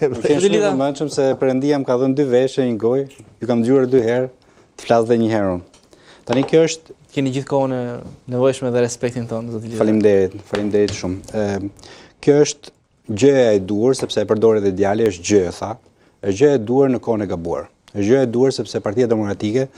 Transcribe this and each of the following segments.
Mëndshëm se Perëndia më ka dhënë 2 veshë, 1 gojë, ju kam dëgjuar 2 herë, të flas dhe 1 herë. Tani kjo është keni gjithkohën e nevojshme dhe respektin tonë, zoti Lidha. Faleminderit shumë. Kjo është gjëja e duhur sepse e përdor edhe djali, është gjë, tha. Është gjë e duhur në kohën e gabuar. Është gjë e duhur sepse Partia Demokratike,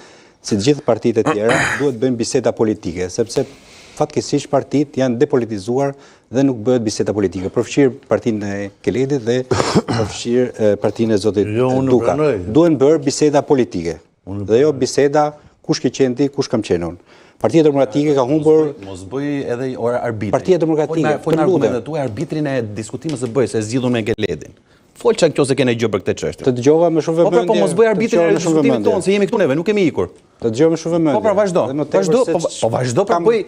si të gjithë partitë e tjera, duhet bëjnë biseda politike, sepse fatkeqësisht partitë janë depolitizuar dhe nuk bëhet biseda politike. Përfshir partinë e Keledit dhe përfshir partinë e zotit Duka. Duhen bërë biseda politike. Dhe jo biseda kush ke qenë ti, kush kam qenë unë. Partia Demokratike ka humbur. Mos bëj edhe arbitrin. Partia Demokratike, po në argumentet tuaja arbitrin e diskutimit se bëj se zgjidhun me Keledin. Fol çka kjo se kene gjë për këtë çështje. Të dëgjova me shumë vëmendje. Po mos bëj arbitrin e diskutimit tonë, se jemi këtu neve, nuk kemi ikur. Të dëgjova me shumë vëmendje. Po pra vazhdo. Vazhdo pra bëj.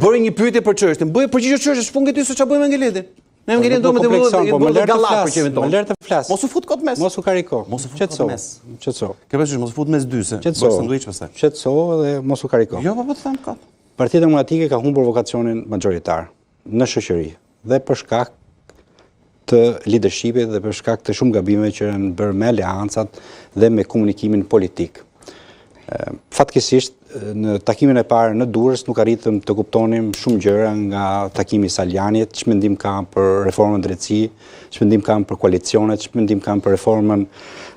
Bëri një pyetje për çështjen. Bëj përgjigje çështjes, shpunge ti se ç'a bëj me Ngeledin. Ne Ngeledin do të bëjmë gallak për çemin tonë. Më lër të flas. Mos u fut kot mes. Mos u kariko. Mos u fut kot mes. Qetso. Ke parasysh mos u fut mes dy se. Qetso. Sanduiç pastaj. Qetso dhe mos u kariko. Jo, po të them kot. Partia Demokratike ka humbur vokacionin majoritar në shoqëri dhe për shkak të leadershipit dhe për shkak të shumë gabimeve që janë bërë me aleancat dhe me komunikimin politik. Fatkeqësisht në takimin e parë në Durrës nuk arritëm të kuptonim shumë gjëra nga takimi i Saljanit, ç'mendim kam për reformën drejtësi, ç'mendim kam për koalicionet, ç'mendim kam për reformën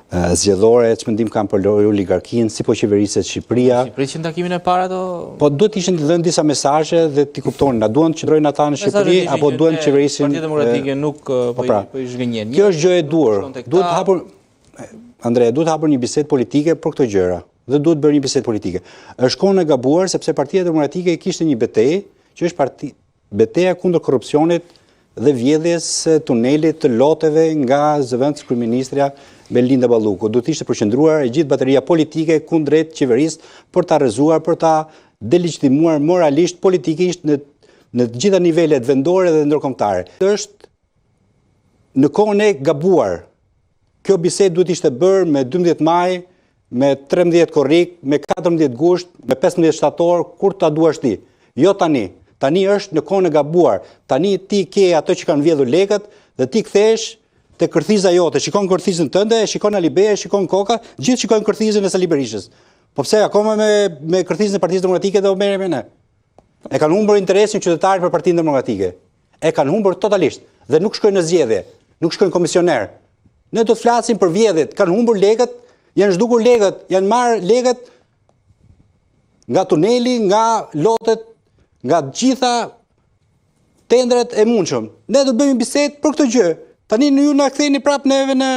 zgjedhore, ç'mendim kam për oligarkinë, si po qeveriset Shqipëria. Prishin takimin e parë ato. Po duhet ishin të dhënë disa mesazhe dhe ti kuptonin, a duan të qëndrojnë ata në Shqipëri apo duan të qeverisin. Partia Demokratike nuk po i zhgënjen. Kjo është gjë e duhur. Duhet hapur Andrea, duhet hapur një bisedë politike për këto gjëra dhe duhet bërë një bisedë politike. Është kohë e gabuar sepse Partia Demokratike kishte një betejë, që është betejë kundër korrupsionit dhe vjedhjes tunelit të loteve nga zëvendës kryeministrja Belinda Balluku. Duhet ishte përqendruar e gjithë bateria politike kundrejt qeverisë për ta rrezuar, për ta delegitimuar moralisht, politikisht në të gjitha nivelet vendore dhe ndërkombëtare. Është në kohën e gabuar. Kjo bisedë duhet ishte bërë me 12 maj, me 13 korrik, me 14 gusht, me 15 shtator, kur ta duash ti. Jo tani. Tani është në kohën e gabuar. Tani ti ke ato që kanë vjedhur lekët dhe ti kthesh te kërthiza jote. Shikon kërthizën tënde, shikon Alibeja, shikon Koka, gjithë shikojnë kërthizën e Sali Berishës. Po pse akoma me kërthizën e Partisë Demokratike do merrem ne? E kanë humbur interesin qytetarit për Partinë Demokratike. E kanë humbur totalisht dhe nuk shkojnë në zgjedhje, nuk shkojnë komisioner. Ne do të flasim për vjedhjet, kanë humbur lekët, janë zhdukur lekët, janë marrë lekët nga tuneli, nga lotet, nga gjitha tendret e mundshëm. Ne do të bëjmë bisedë për këtë gjë. Tani ju na ktheni prapë neve në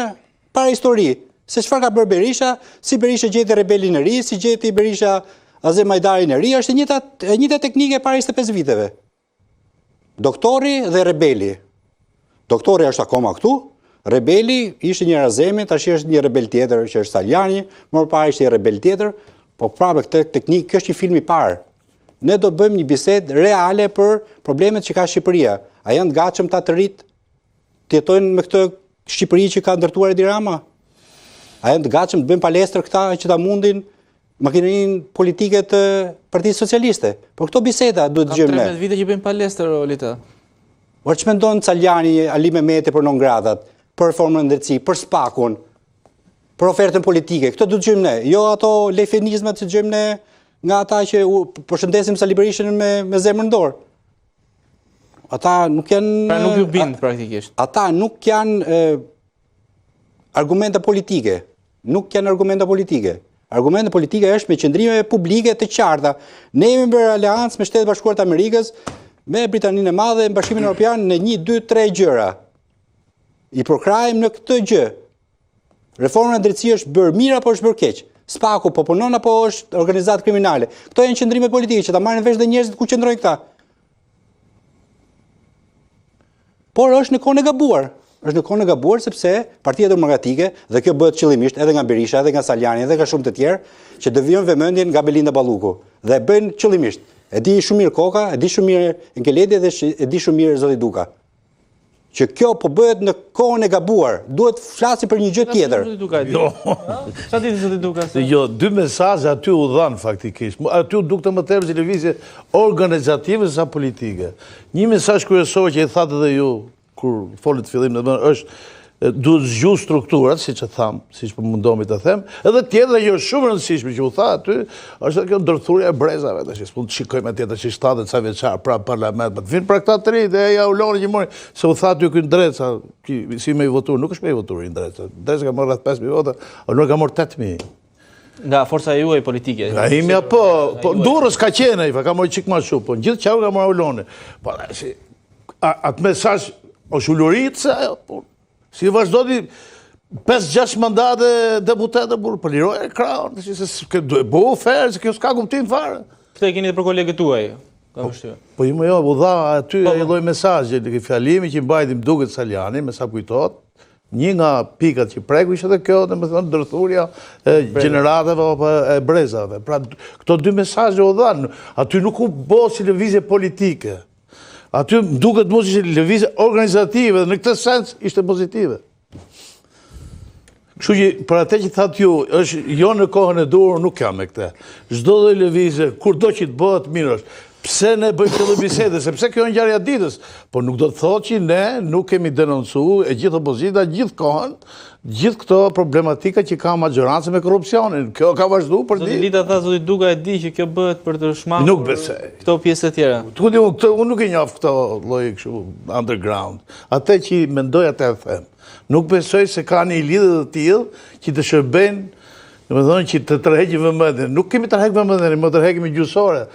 para histori. Se çfarë ka bërë Berisha, si Berisha gjeti rebelin e ri, si gjeti Berisha Azem Majdarin e ri, është e njëjta teknike para 25 viteve. Doktori dhe rebeli. Doktori është akoma këtu, rebeli ishte një Azemi, tash është një rebel tjetër që është Saljani, më parë ishte një rebel tjetër, po prapë këtë teknikë, kjo është një film i parë. Ne do të bëjmë një bisedë reale për problemet që ka Shqipëria. A janë të gatshëm ta të rit të jetojnë me këtë Shqipëri që ka ndërtuar Edi Rama? A janë të gatshëm të bëjmë palestër këta që ta mundin makinerinë politike të Partisë Socialiste? Por këto biseda duhet të dëgjojmë ne. Ka 13 vite që bëjmë palestër, Olita. Por ç'më mendon Saljani, Ali Mehmeti për non-gratat, për reformën e drejtësisë, për spakun, për ofertën politike? Këto duhet të dëgjojmë ne, jo ato lefenizmat që dëgjojmë ne nga ata që përshëndesim Sali Berishën me zemrën dorë. Ata nuk janë... Pra nuk ju bind praktikisht. Ata nuk janë argumenta politike. Nuk janë argumenta politike. Argumenta politike është me qëndrime publike të qarta. Ne jemi bërë aleancë me Shtetet Bashkuara të Amerikës, me Britaninë e Madhe, me Bashkimin Evropian në 1, 2, 3 gjëra. I përkrajmë në këtë gjë. Reforma e drejtësisë është bërë mirë apo është bërë keq? Spaku po punon apo është organizatë kriminale? Këto janë qëndrime politike që ta marrin vesh dhe njerëzit ku qëndrojnë këta. Por është në kohën e gabuar. Është në kohën e gabuar sepse Partia Demokratike, dhe kjo bëhet qëllimisht edhe nga Berisha, edhe nga Saljani, edhe nga shumë të tjerë, që devijojnë vëmendjen nga Belinda Balluku. Dhe bëjnë qëllimisht. E di shumë mirë Koka, e di shumë mirë Ngeledi dhe e di shumë mirë zoti Duka. Që kjo po bëhet në kohën e gabuar. Duhet flasim për një gjë tjetër. Jo. Sa ditë zoti Duka? Jo, 2 mesazhe aty u dhan faktikisht. Aty u dukte më tepër si lëvizje organizative sa politike. Një mesazh kryesor që i thatë edhe ju kur folit fillim, domethënë është duhet zgju strukturat, si që thamë, si që mundomi të them, edhe tjetër jo shumë rëndësishme që u tha aty, është kjo ndërthurja e brezave, të shqipë, të shikojme tjetër që 70 ca vjeçar pra parlament, të vinë pra këta të ri, dhe ja u lonë gjithmoni, se u tha aty kënë dreca, si me i votur, nuk është me i votur i dreca, dreca ka morë rreth 5.000 vota, a nuk ka morë 8.000. Nga forca juaj politike. Nga imja po, Durrës ka qene, ka morë qik ma shumë, po në gjithë qarë ka morë Auloni. Po, atë mesazh është ullurit se ajo, si vazhdo di 5-6 mandate deputetë burë, për liroj e kraun, se bëhu ferë, se kjo s'ka kuptim fare. Këtë e keni dhe për kolegët tuaj, ka vështirë. Po i më jo, bu dha aty e loj mesazhe, në fjalimi që mbajtim Duket Saljani, me sa kujtot, një nga pikat që preku ishte dhe kjo, dhe me thënë, dërthurja e gjeneratave apo e brezave. Pra, këto dy mesazhe u dhanë, aty nuk u bo si lëvizje politike. Aty duket mos ishte lëvizje organizative, dhe në këtë sens ishte pozitive. Kështu që, për atë që thatë ju, është jo në kohën e durë, nuk jam me këte. Çdo lloj lëvizje, kur do që të bëhet mirë është. Pse ne bëjmë këtë bisede, sepse kjo është ngjarja ditës, por nuk do të thotë që ne nuk kemi denoncuar e gjithë opozita gjithë kohën, gjithë këto problematika që ka majorancë me korrupsionin. Kjo ka vazhduar për ditë. Zoti Lita tha, zoti Duka e di që kjo bëhet për të shmangur. Nuk besoj. Këto pjesë të tjera. Unë nuk e njoh këto lloj kështu underground. Atë që mendoj atë e them. Nuk besoj se ka një lidhje të tillë që të shërbejnë, domethënë që të tërheqin vëmendjen. Nuk kemi tërhequr vëmendjen, më tërheqemi gjysore.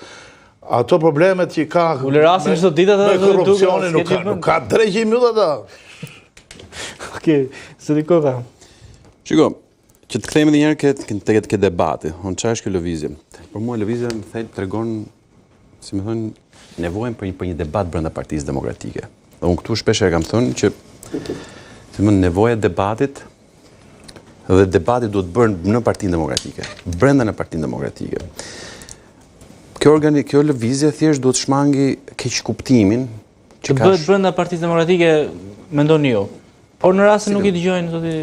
Ato problemet që ka Ule rasin çdo ditë atë me korrupsionin nuk ka drejtë mbyll ata. Okej, zoti Koka. Shiko, që të kthehemi edhe një herë ke debati. Çfarë është kjo lëvizje? Për mua lëvizja më thënë tregon, si më thon, nevojën për një debat brenda Partisë Demokratike. Dhe unë këtu shpesh e kam thënë që nevoja e debatit dhe debati duhet bërë në Partinë Demokratike, brenda në Partinë Demokratike. Kjo lëvizje thjesht duhet shmangi keq kuptimin që bëhet brenda Partisë Demokratike, mendoni ju. Por në rast se nuk i dëgjojnë zoti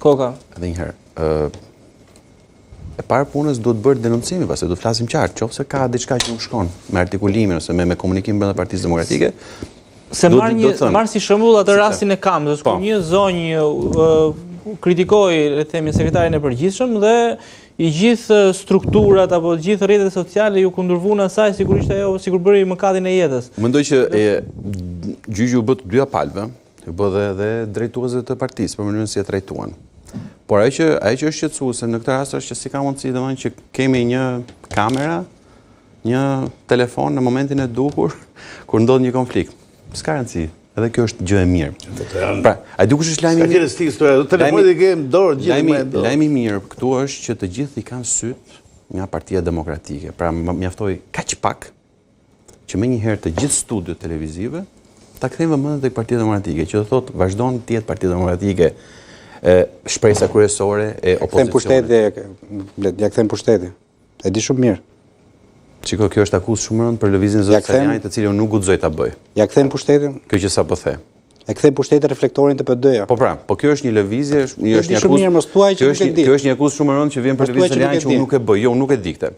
Koka. Edhe një herë, e parë punës duhet bërë denoncimi, pastaj duhet flasim qartë, qoftë se ka diçka që nuk shkon me artikulimin ose me komunikim brenda Partisë Demokratike. Se marr si shembull atë rastin e Kamzës, ku një zonjë kritikoi, le të themi, sekretarin e përgjithshëm dhe i gjithë strukturat apo gjithë rrjetet sociale ju kundërvuan asaj sigurisht ajo sikur bëri mëkatin e jetës. Mendoj që gjyqi u bë të dyja palëve, u bë edhe drejtuesve të partisë për mënyrën si e trajtuan. Por ajo që është shqetësuese në këtë rast është që si ka mundësi domethënë që kemi një kamera, një telefon në momentin e duhur kur ndodh një konflikt. S'ka rëndësi. Edhe kjo është gjë e mirë. Pra, a di kush është lajmi i mirë? Lajmi i mirë këtu është që të gjithë i kanë syt nga Partia Demokratike. Pra, mjaftoi kaq pak që menjëherë të gjithë studiot televizive ta kthejmë vëmendjen tek Partia Demokratike, që do thotë vazhdon të jetë Partia Demokratike shpresa kryesore e opozicionit. Ja kthem pushtetin. E di shumë mirë. Çiko, kjo është akuzë shumë rëndë për lëvizjen e zotit Saljani, të cilën unë nuk guxoj ta bëj. Ja kthem pushtetin. Kjo që sapo the. E kthem pushtetin reflektorin të PD-ja. Po pra, po kjo është një lëvizje, është një akuzë. Kjo është një akuzë shumë e rëndë që vjen për lëvizjen e Saljani që unë nuk e bëj, jo, unë nuk e di këtë.